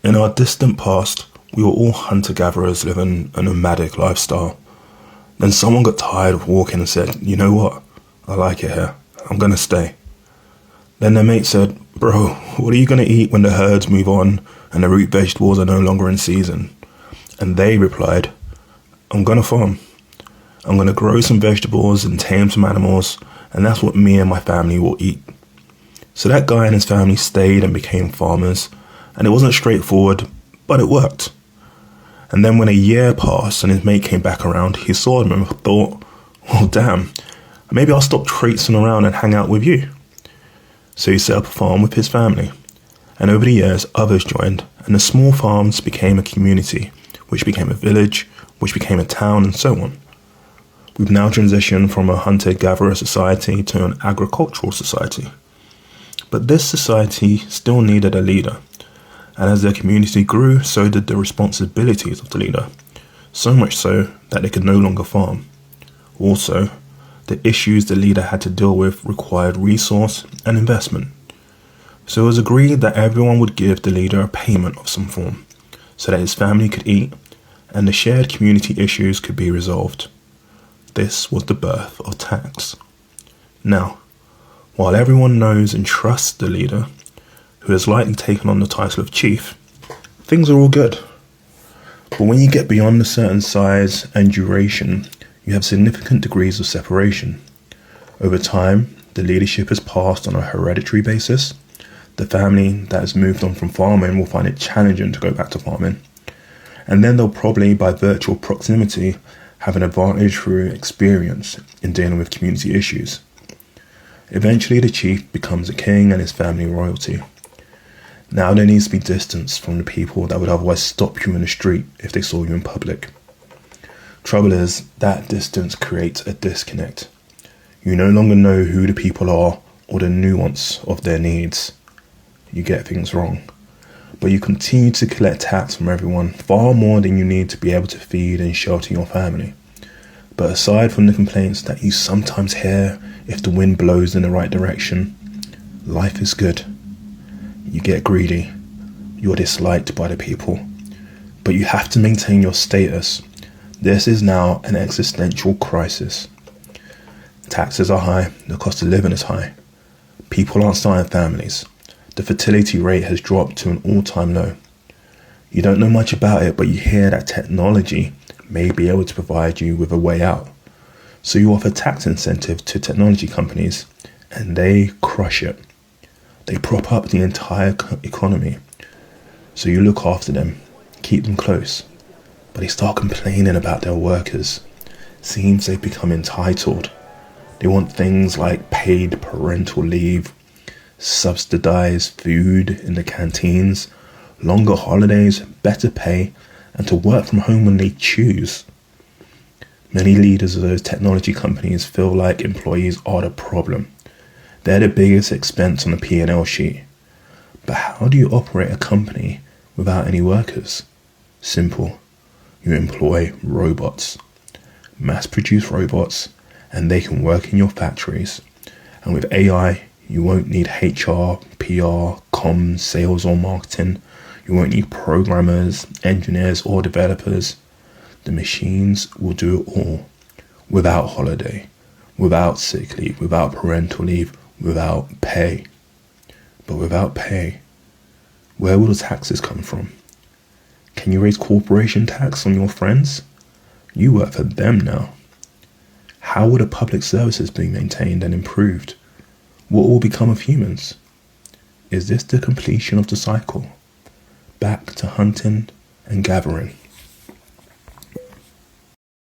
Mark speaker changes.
Speaker 1: In our distant past, we were all hunter-gatherers living a nomadic lifestyle. Then someone got tired of walking and said, "You know what? I like it here. I'm gonna stay." Then their mate said, "Bro, what are you gonna eat when the herds move on and the root vegetables are no longer in season?" And they replied, "I'm gonna farm. I'm gonna grow some vegetables and tame some animals, and that's what me and my family will eat." So that guy and his family stayed and became farmers, and it wasn't straightforward, but it worked. And then when a year passed and his mate came back around, he saw him and thought, "Well, damn, maybe I'll stop traipsing around and hang out with you." So he set up a farm with his family. And over the years, others joined, and the small farms became a community, which became a village, which became a town, and so on. We've now transitioned from a hunter-gatherer society to an agricultural society. But this society still needed a leader. And as their community grew, so did the responsibilities of the leader. So much so that they could no longer farm. Also, the issues the leader had to deal with required resource and investment. So it was agreed that everyone would give the leader a payment of some form, so that his family could eat and the shared community issues could be resolved. This was the birth of tax. Now, while everyone knows and trusts the leader, who has likely taken on the title of chief, things are all good. But when you get beyond a certain size and duration, you have significant degrees of separation. Over time, the leadership is passed on a hereditary basis. The family that has moved on from farming will find it challenging to go back to farming. And then they'll probably, by virtual proximity, have an advantage through experience in dealing with community issues. Eventually, the chief becomes a king and his family royalty. Now there needs to be distance from the people that would otherwise stop you in the street if they saw you in public. Trouble is, that distance creates a disconnect. You no longer know who the people are or the nuance of their needs. You get things wrong. But you continue to collect tax from everyone, far more than you need to be able to feed and shelter your family. But aside from the complaints that you sometimes hear if the wind blows in the right direction, life is good. You get greedy. You're disliked by the people. But you have to maintain your status. This is now an existential crisis. Taxes are high. The cost of living is high. People aren't starting families. The fertility rate has dropped to an all-time low. You don't know much about it, but you hear that technology may be able to provide you with a way out. So you offer tax incentive to technology companies, and they crush it. They prop up the entire economy. So you look after them, keep them close. But they start complaining about their workers. Seems they've become entitled. They want things like paid parental leave, subsidized food in the canteens, longer holidays, better pay, and to work from home when they choose. Many leaders of those technology companies feel like employees are the problem. They're the biggest expense on the P&L sheet. But how do you operate a company without any workers? Simple. You employ robots. Mass-produce robots, and they can work in your factories. And with AI, you won't need HR, PR, comms, sales or marketing. You won't need programmers, engineers or developers. The machines will do it all. Without holiday, without sick leave, without parental leave, without pay. But without pay, where will the taxes come from? Can you raise corporation tax on your friends? You work for them now. How will the public services be maintained and improved? What will become of humans? Is this the completion of the cycle? Back to hunting and gathering.